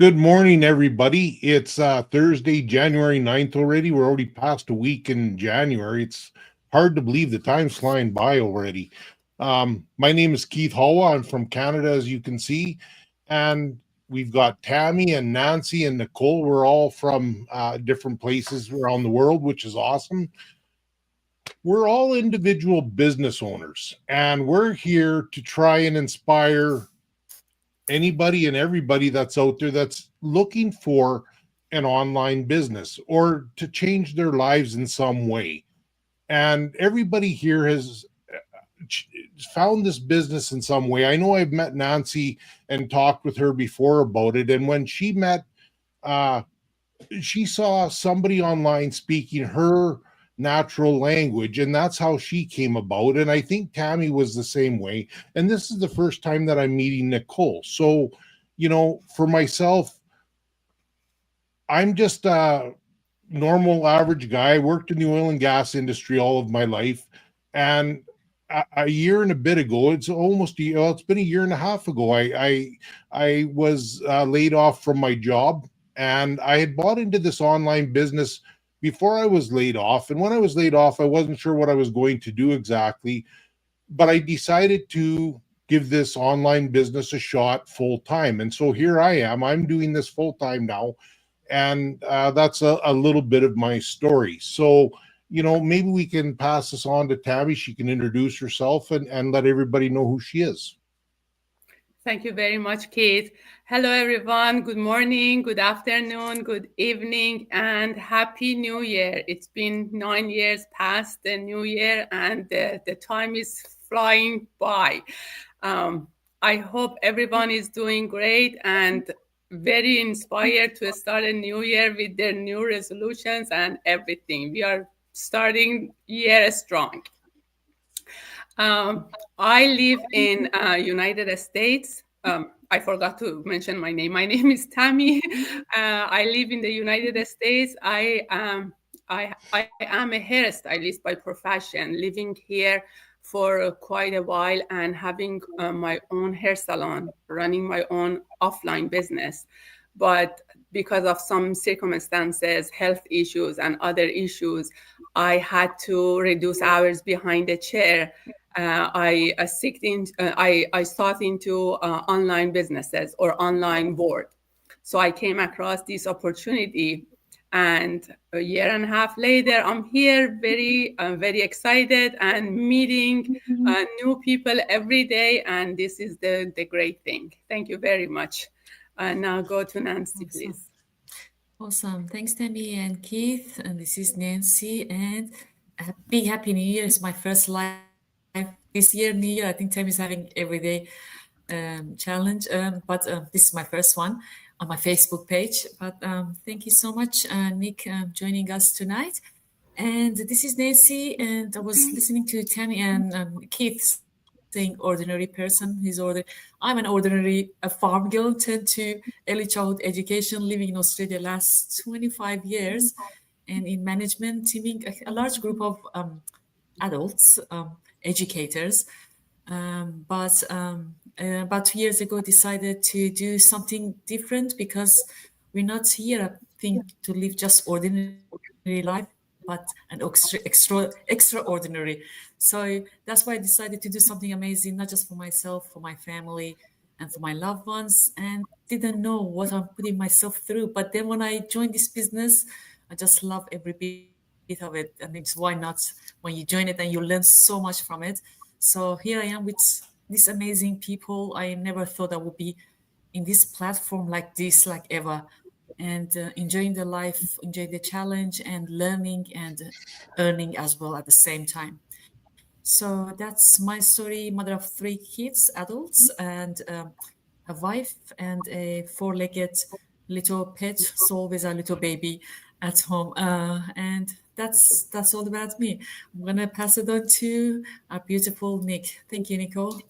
Good morning, everybody. It's Thursday, January 9th already. We're already past a week in January. It's hard to believe the time's flying by already. My name is Keith Hawa. I'm from Canada, as you can see. And we've got Tammy and Nancy and Nicole. We're all from different places around the world, which is awesome. We're all individual business owners, and we're here to try and inspire anybody and everybody that's out there that's looking for an online business or to change their lives in some way. And everybody here has found this business in some way. I know I've met Nancy and talked with her before about it. And when uh, she saw somebody online speaking her natural language, and that's how she came about. And I think Tammy was the same way. And this is the first time that I'm meeting Nicole. So, for myself, I'm just a normal average guy. I worked in the oil and gas industry all of my life. And a year and a bit ago, it's been a year and a half ago, I was laid off from my job, and I had bought into this online business before I was laid off. And when I was laid off, I wasn't sure what I was going to do exactly, but I decided to give this online business a shot full time. And so here I am. I'm doing this full time now. And that's a little bit of my story. So, maybe we can pass this on to Tammy. She can introduce herself and let everybody know who she is. Thank you very much, Keith. Hello, everyone. Good morning, good afternoon, good evening, and Happy New Year. It's been 9 years past the New Year, and the time is flying by. I hope everyone is doing great and very inspired to start a new year with their new resolutions and everything. We are starting year strong. I live in United States. I forgot to mention my name. My name is Tammy. I live in the United States. I am a hairstylist by profession, living here for quite a while and having my own hair salon, running my own offline business. But because of some circumstances, health issues and other issues, I had to reduce hours behind the chair. I sought into online businesses or online board. So I came across this opportunity, and a year and a half later, I'm here, very excited and meeting new people every day. And this is the great thing. Thank you very much. Now go to Nancy, please. Awesome. Thanks, Tammy and Keith. And this is Nancy. And happy New Year. It's my first live this year, New Year. I think Tammy's having everyday challenge. But this is my first one on my Facebook page. But thank you so much, Nick, joining us tonight. And this is Nancy. And I was listening to Tammy and Keith saying ordinary person. I'm an ordinary farm girl, turned to early childhood education, living in Australia last 25 years, and in management, teaming a large group of adults, educators. But about 2 years ago, decided to do something different because we're not here, I think, to live just ordinary life, but an extraordinary. So that's why I decided to do something amazing, not just for myself, for my family, and for my loved ones, and didn't know what I'm putting myself through. But then when I joined this business, I just love every bit of it. And it's why not, when you join it and you learn so much from it. So here I am with these amazing people. I never thought I would be in this platform like this, like ever. And enjoying the life, enjoying the challenge, and learning and earning as well at the same time. So that's my story. Mother of 3 kids, adults, and a wife and a 4-legged little pet. So always a little baby at home. And that's all about me. I'm gonna pass it on to our beautiful Nick. Thank you, Nicole.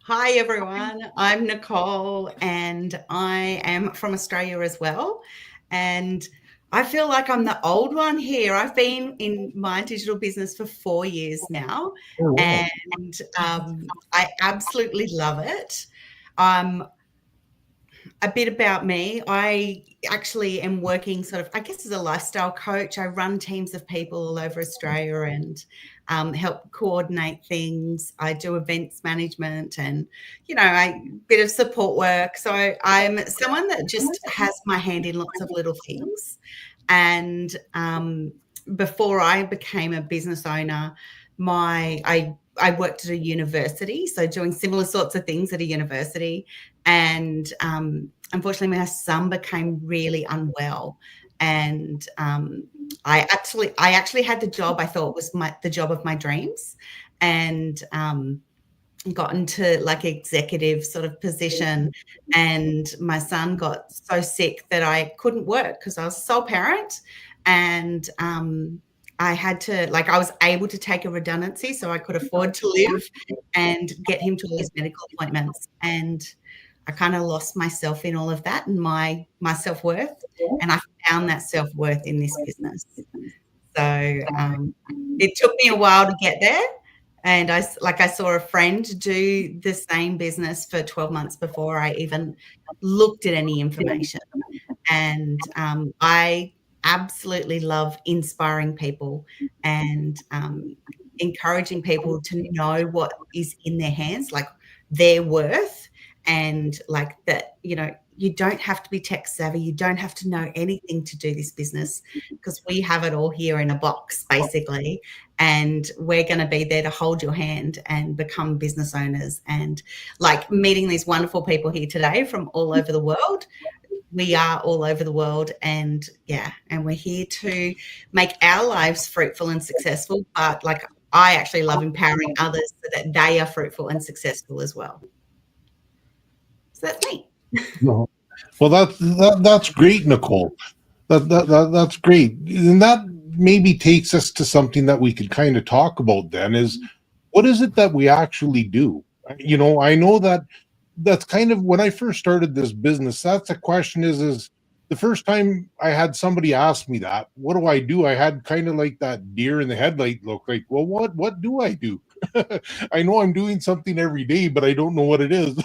Hi, everyone. I'm Nicole, and I am from Australia as well. And I feel like I'm the old one here. I've been in my digital business for 4 years now, and I absolutely love it. a bit about me. I actually am working sort of, I guess, as a lifestyle coach. I run teams of people all over Australia and help coordinate things. I do events management and, a bit of support work. So I'm someone that just has my hand in lots of little things. And before I became a business owner, I worked at a university, so doing similar sorts of things at a university. And unfortunately, my son became really unwell. And I actually had the job I thought was the job of my dreams, and got into like executive sort of position. And my son got so sick that I couldn't work because I was a sole parent. And I had to, I was able to take a redundancy so I could afford to live and get him to all his medical appointments. And I kind of lost myself in all of that and my self-worth. And I found that self-worth in this business. So it took me a while to get there. And I saw a friend do the same business for 12 months before I even looked at any information. And I absolutely love inspiring people and encouraging people to know what is in their hands, like their worth, and like that, you don't have to be tech savvy. You don't have to know anything to do this business, because we have it all here in a box, basically. And we're going to be there to hold your hand and become business owners. And like meeting these wonderful people here today from all over the world. We are all over the world, and we're here to make our lives fruitful and successful. But I actually love empowering others so that they are fruitful and successful as well. So that's me. Well, that's great, Nicole. That's great, and that maybe takes us to something that we could kind of talk about. Then is, what is it that we actually do? I know that's kind of when I first started this business. That's a question. Is the first time I had somebody ask me that, what do I do? I had kind of like that deer in the headlight look. Like, well, what do I do? I know I'm doing something every day, but I don't know what it is.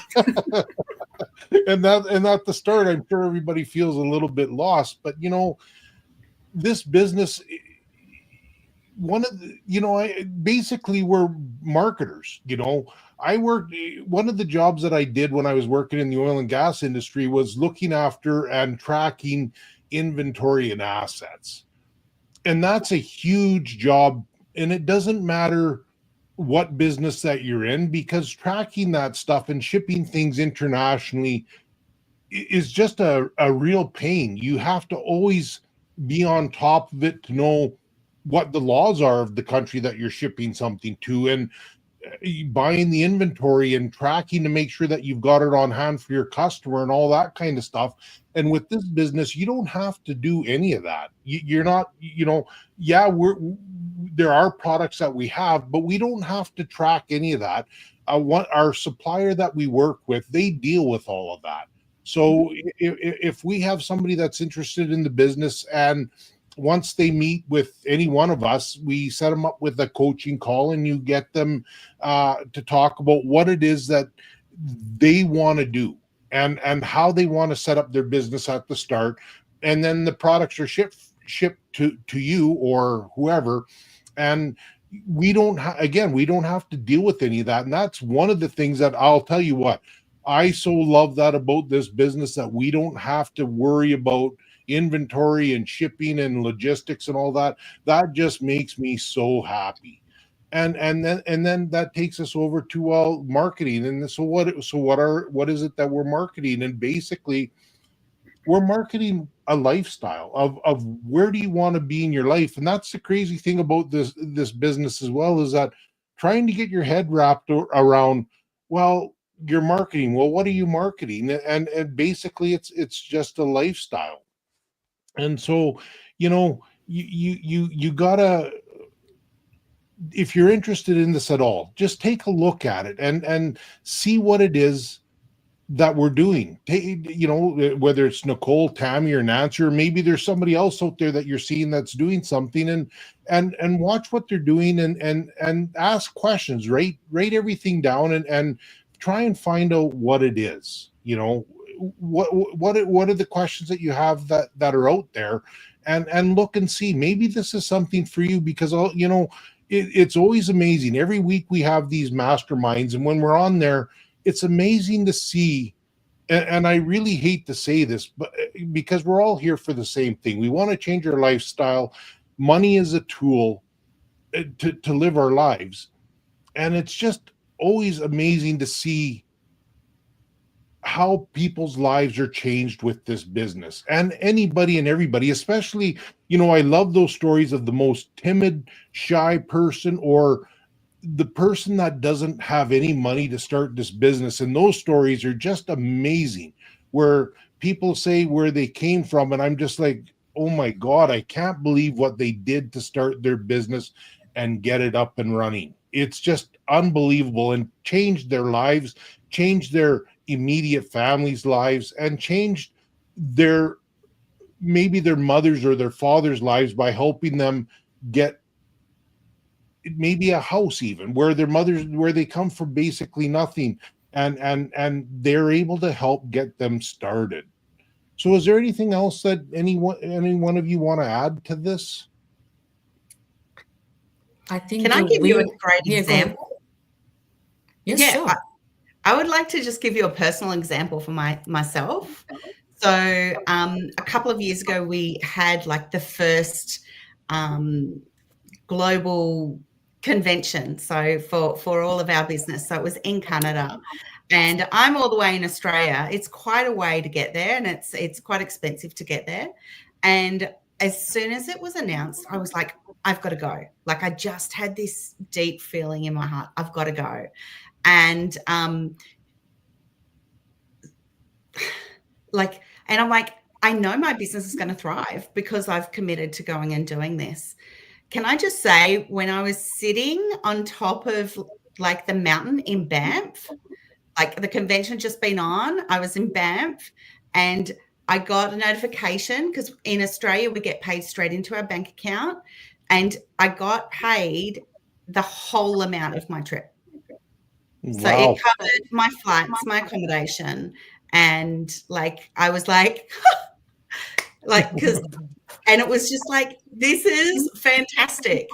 and at the start, I'm sure everybody feels a little bit lost. But this business, basically we're marketers. One of the jobs that I did when I was working in the oil and gas industry was looking after and tracking inventory and assets. And that's a huge job. And it doesn't matter what business that you're in, because tracking that stuff and shipping things internationally is just a real pain. You have to always be on top of it to know what the laws are of the country that you're shipping something to, and buying the inventory and tracking to make sure that you've got it on hand for your customer and all that kind of stuff. And with this business, you don't have to do any of that. You're not, there are products that we have, but we don't have to track any of that. Our supplier that we work with, they deal with all of that. So if we have somebody that's interested in the business, and once they meet with any one of us, we set them up with a coaching call, and you get them to talk about what it is that they want to do and how they want to set up their business at the start. And then the products are shipped to you or whoever. And we don't have to deal with any of that. And that's one of the things that I'll tell you what, I so love that about this business, that we don't have to worry about inventory and shipping and logistics and all that. That just makes me so happy. And then that takes us over to marketing. And so what is it that we're marketing? And basically we're marketing a lifestyle of where do you want to be in your life. And that's the crazy thing about this business as well, is that trying to get your head wrapped around, well, you're marketing. Well, what are you marketing? And basically it's just a lifestyle. And so, you gotta, if you're interested in this at all, just take a look at it and see what it is that we're doing. Whether it's Nicole, Tammy, or Nancy, or maybe there's somebody else out there that you're seeing that's doing something, and watch what they're doing and ask questions, write everything down and try and find out what it is. what are the questions that you have that are out there, and look and see, maybe this is something for you, because it's always amazing. Every week we have these masterminds, and when we're on there, it's amazing to see. And I really hate to say this, but because we're all here for the same thing, we want to change our lifestyle. Money is a tool to live our lives, and it's just always amazing to see how people's lives are changed with this business, and anybody and everybody, especially, I love those stories of the most timid, shy person, or the person that doesn't have any money to start this business. And those stories are just amazing, where people say where they came from, and I'm just like, oh my God, I can't believe what they did to start their business and get it up and running. It's just unbelievable, and changed their lives, changed their immediate families' lives, and changed maybe their mother's or their father's lives by helping them get maybe a house, even where they come from basically nothing, and they're able to help get them started. So is there anything else that any one of you want to add to this? I think Can I give you a great Yeah, go ahead. example? Yes, Yeah, sure. I would like to just give you a personal example for myself. So a couple of years ago, we had like the first global convention, so for all of our business. So it was in Canada, and I'm all the way in Australia. It's quite a way to get there, and it's quite expensive to get there. And as soon as it was announced, I was like, I've got to go. Like, I just had this deep feeling in my heart, I've got to go. And and I'm like, I know my business is going to thrive because I've committed to going and doing this. Can I just say, when I was sitting on top of like the mountain in Banff, like the convention just been on, I was in Banff, and I got a notification, because in Australia we get paid straight into our bank account, and I got paid the whole amount of my trip. So Wow. it covered my flights, my accommodation, and like I was like, and it was just like, this is fantastic.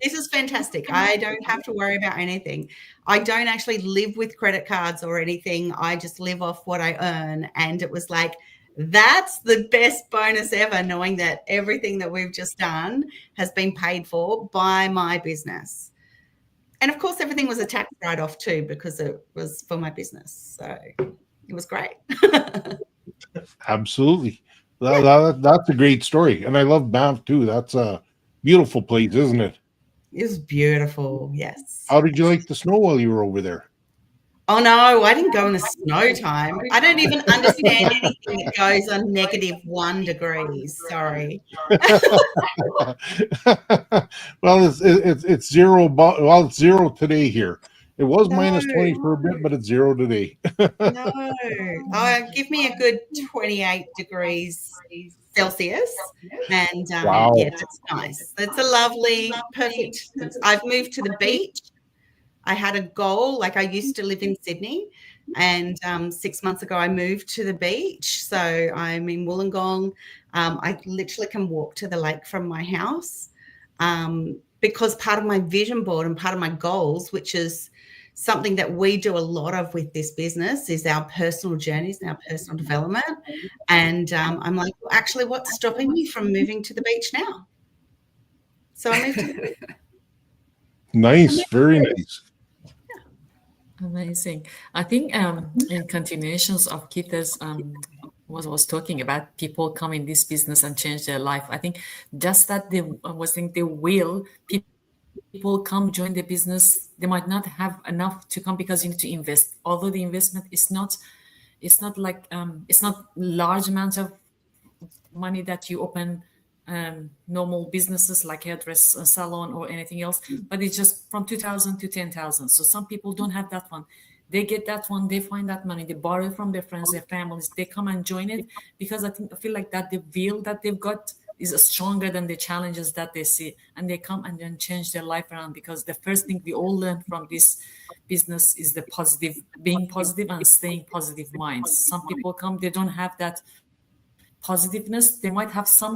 This is fantastic. I don't have to worry about anything. I don't actually live with credit cards or anything. I just live off what I earn. And it was like, that's the best bonus ever, knowing that everything that we've just done has been paid for by my business. And of course, everything was a tax write-off too, because it was for my business. So it was great. Absolutely. That's a great story. And I love Banff too. That's a beautiful place, isn't it? It was beautiful. Yes. How did you like the snow while you were over there? Oh no, I didn't go in the snow time. I don't even understand anything that goes on -1 degrees. Sorry. Well, it's zero. Well, it's zero today here. It was No. -20 for a bit, but it's zero today. No. Give me a good 28 degrees Celsius. And Wow. yeah, that's nice. It's a lovely, perfect. I've moved to the beach. I had a goal, like I used to live in Sydney, and 6 months ago I moved to the beach. So I'm in Wollongong. I literally can walk to the lake from my house, because part of my vision board and part of my goals, which is something that we do a lot of with this business, is our personal journeys and our personal development. And I'm like, well, actually, what's stopping me from moving to the beach now? So I moved to the beach. Nice, very nice. Amazing. I think in continuations of Keith's was talking about people come in this business and change their life. I think just that people come join the business. They might not have enough to come because you need to invest. Although the investment is not like it's not large amounts of money that you open normal businesses like hairdress salon or anything else, but it's just from 2,000 to 10,000. So some people don't have that one. They get that one, they find that money, they borrow from their friends, their families, they come and join it, because I feel like that they feel that they've got is stronger than the challenges that they see, and they come and then change their life around, because the first thing we all learn from this business is the positive, being positive and staying positive minds. Some people come, they don't have that positiveness. They might have some,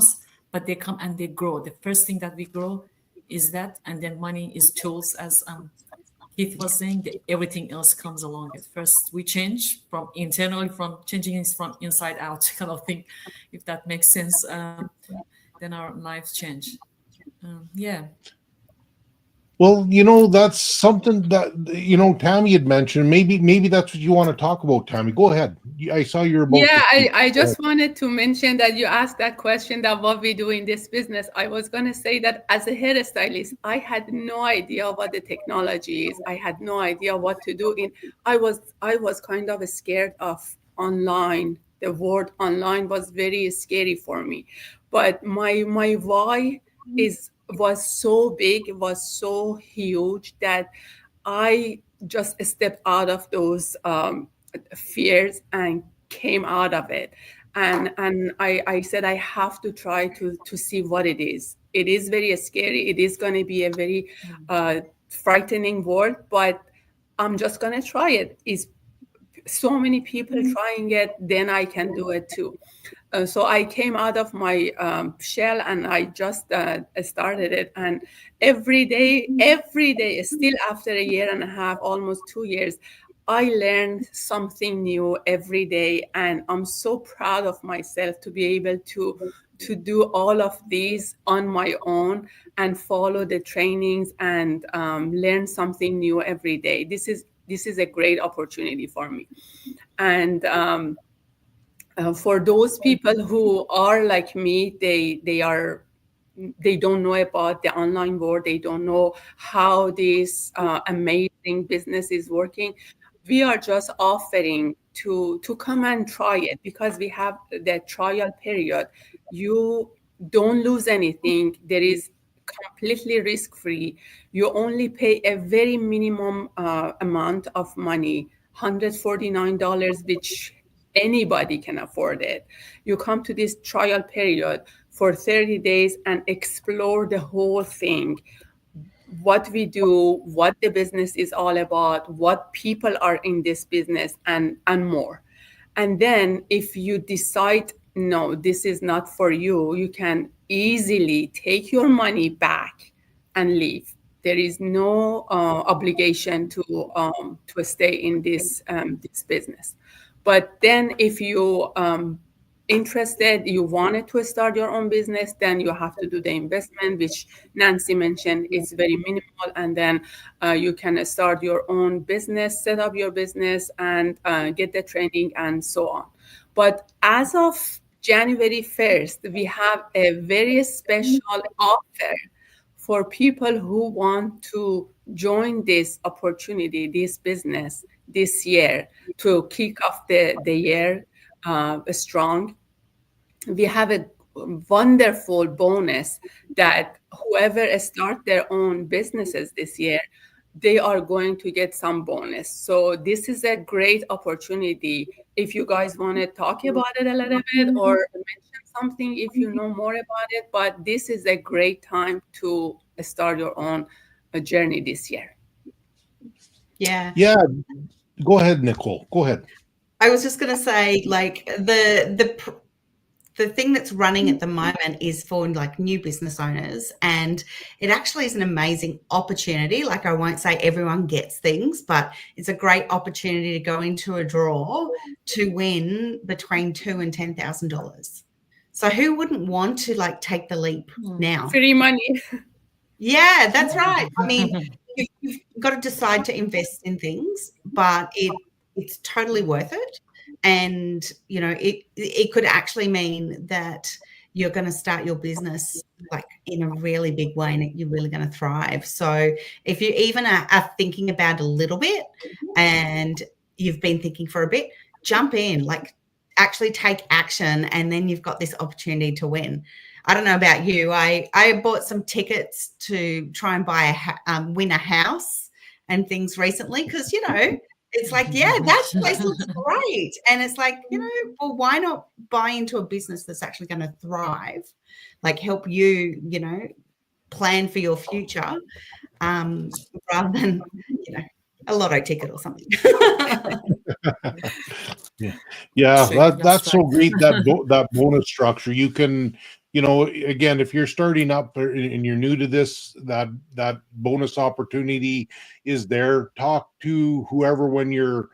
but they come and they grow. The first thing that we grow is that, and then money is tools, as Keith was saying, that everything else comes along. At first we change from internally, from changing is from inside out kind of thing, if that makes sense. Then our lives change. Yeah. Well, that's something that, Tammy had mentioned. Maybe that's what you want to talk about, Tammy. Go ahead. I saw you're about. Yeah, I just wanted to mention that you asked that question, that what we do in this business. I was going to say that as a hairstylist, I had no idea what the technology is. I had no idea what to do. I was kind of scared of online. The word online was very scary for me. But my why was so big, it was so huge that I just stepped out of those fears and came out of it. And I said, I have to try to see what it is. It is very scary. It is going to be a very frightening world, but I'm just going to try it. Is so many people trying it, then I can do it too. So I came out of my shell and I just started it. And every day, still after a year and a half, almost 2 years, I learned something new every day. And I'm so proud of myself to be able to do all of these on my own and follow the trainings and learn something new every day. This is a great opportunity for me. And for those people who are like me, they don't know about the online world. They don't know how this amazing business is working. We are just offering to come and try it, because we have the trial period. You don't lose anything. There is completely risk-free. You only pay a very minimum amount of money, $149, which anybody can afford it. You come to this trial period for 30 days and explore the whole thing. What we do, what the business is all about, what people are in this business, and more. And then if you decide, no, this is not for you, you can easily take your money back and leave. There is no obligation to stay in this business. But then if you interested, you wanted to start your own business, then you have to do the investment, which Nancy mentioned is very minimal. And then you can start your own business, set up your business, and get the training and so on. But as of January 1st, we have a very special offer for people who want to join this opportunity, this business this year, to kick off the year strong. We have a wonderful bonus that whoever start their own businesses this year, they are going to get some bonus. So this is a great opportunity. If you guys want to talk about it a little bit or mention something, if you know more about it, but this is a great time to start your own journey this year. Yeah. Go ahead, Nicole. Go ahead. I was just going to say, like, the thing that's running at the moment is for like new business owners, and it actually is an amazing opportunity. Like, I won't say everyone gets things, but it's a great opportunity to go into a draw to win between $2,000 and $10,000. So who wouldn't want to like take the leap now? Free money. Yeah, that's right. I mean, you've got to decide to invest in things, but it's totally worth it. And, you know, it could actually mean that you're going to start your business like in a really big way and you're really going to thrive. So if you even are thinking about it a little bit and you've been thinking for a bit, jump in, like actually take action, and then you've got this opportunity to win. I don't know about you. I bought some tickets to try and buy win a house and things recently because, you know, it's like, yeah, that place looks great. And it's like, well, why not buy into a business that's actually going to thrive, like help you, plan for your future, rather than, a lotto ticket or something. Yeah, True, that's so right. great, that bonus structure. You can, again, if you're starting up and you're new to this, that bonus opportunity is there. Talk to whoever when you're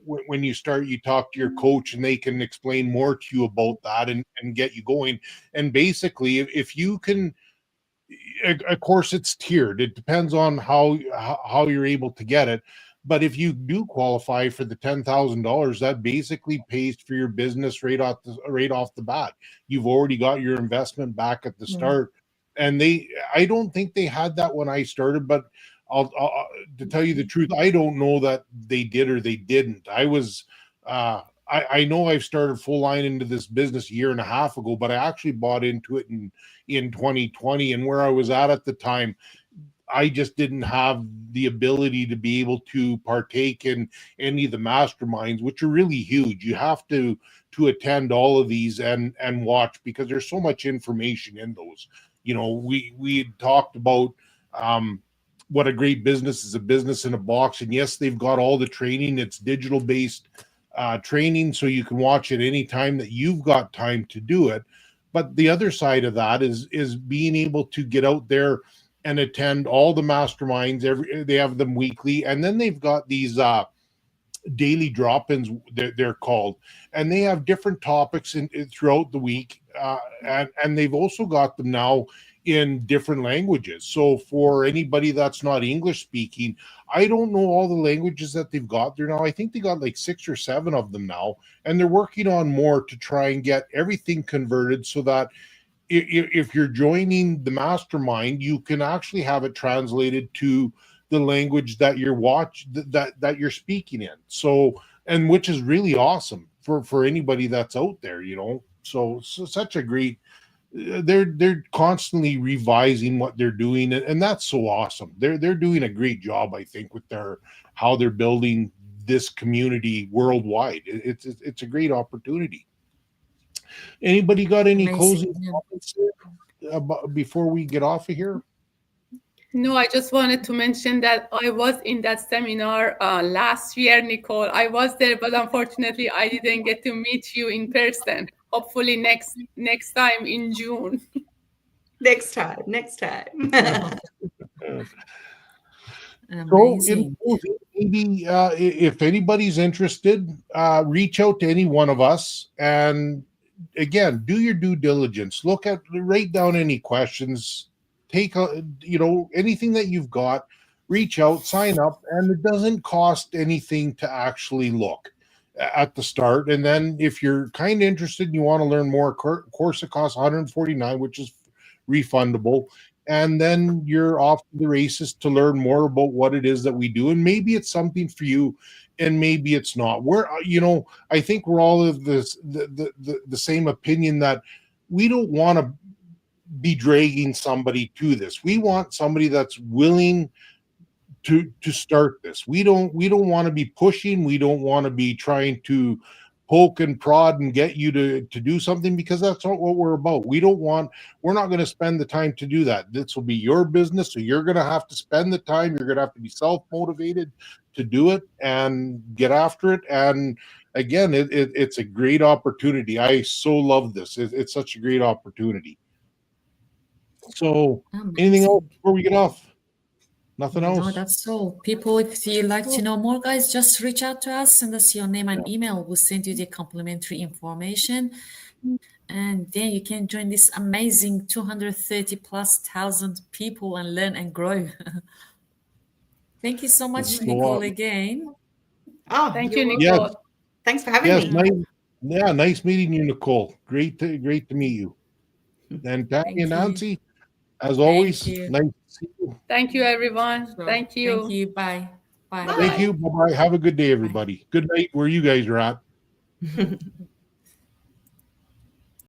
when you start, you talk to your coach and they can explain more to you about that and get you going. And basically, if you can, of course it's tiered, it depends on how you're able to get it, but if you do qualify for the $10,000, that basically pays for your business right off the bat. You've already got your investment back at the start. And I don't think they had that when I started, but I'll to tell you the truth, I don't know that they did or they didn't. I know I've started full line into this business a year and a half ago, but I actually bought into it in 2020, and where I was at the time, I just didn't have the ability to be able to partake in any of the masterminds, which are really huge. You have to attend all of these and watch, because there's so much information in those. We talked about what a great business is, a business in a box, and yes, they've got all the training. It's digital based training, so you can watch it anytime that you've got time to do it. But the other side of that is being able to get out there and attend all the masterminds. They have them weekly, and then they've got these daily drop-ins, they're called, and they have different topics throughout the week, and they've also got them now in different languages. So for anybody that's not English speaking, I don't know all the languages that they've got there now. I think they got like 6 or 7 of them now, and they're working on more to try and get everything converted so that if you're joining the mastermind, you can actually have it translated to the language that that you're speaking in. So, and which is really awesome for anybody that's out there, So such a great. They're constantly revising what they're doing, and that's so awesome. They're doing a great job, I think, with how they're building this community worldwide. It's a great opportunity. Anybody got any closing comments before we get off of here? No, I just wanted to mention that I was in that seminar last year, Nicole. I was there, but unfortunately, I didn't get to meet you in person. Hopefully next time in June. Next time. Amazing. So maybe if anybody's interested, reach out to any one of us, and again, do your due diligence. Write down any questions. Take anything that you've got, reach out, sign up, and it doesn't cost anything to actually look at the start. And then if you're kind of interested and you want to learn more, of course it costs $149, which is refundable. And then you're off to the races to learn more about what it is that we do. And maybe it's something for you, and maybe it's not. I think we're all of the same opinion that we don't want to be dragging somebody to this. We want somebody that's willing to start this. We don't want to be pushing. We don't want to be trying to poke and prod and get you to do something, because that's not what we're about. We're not going to spend the time to do that. This will be your business, so you're going to have to spend the time. You're going to have to be self-motivated to do it and get after it. And again, it's a great opportunity. I so love this. It's such a great opportunity. So anything else before we get off? Nothing else? No, that's all. People, if you'd like to know more, guys, just reach out to us, send us your name and email. We'll send you the complimentary information. And then you can join this amazing 230,000+ people and learn and grow. Thank you so much, Nicole, again. Oh, thank you, Nicole. Yes. Thanks for having me. Nice meeting you, Nicole. Great to meet you. And Tammy and Nancy, as always, nice to see you. Thank you, everyone. Thank you. Thank you. Bye. Thank you. Bye-bye. Have a good day, everybody. Good night where you guys are at.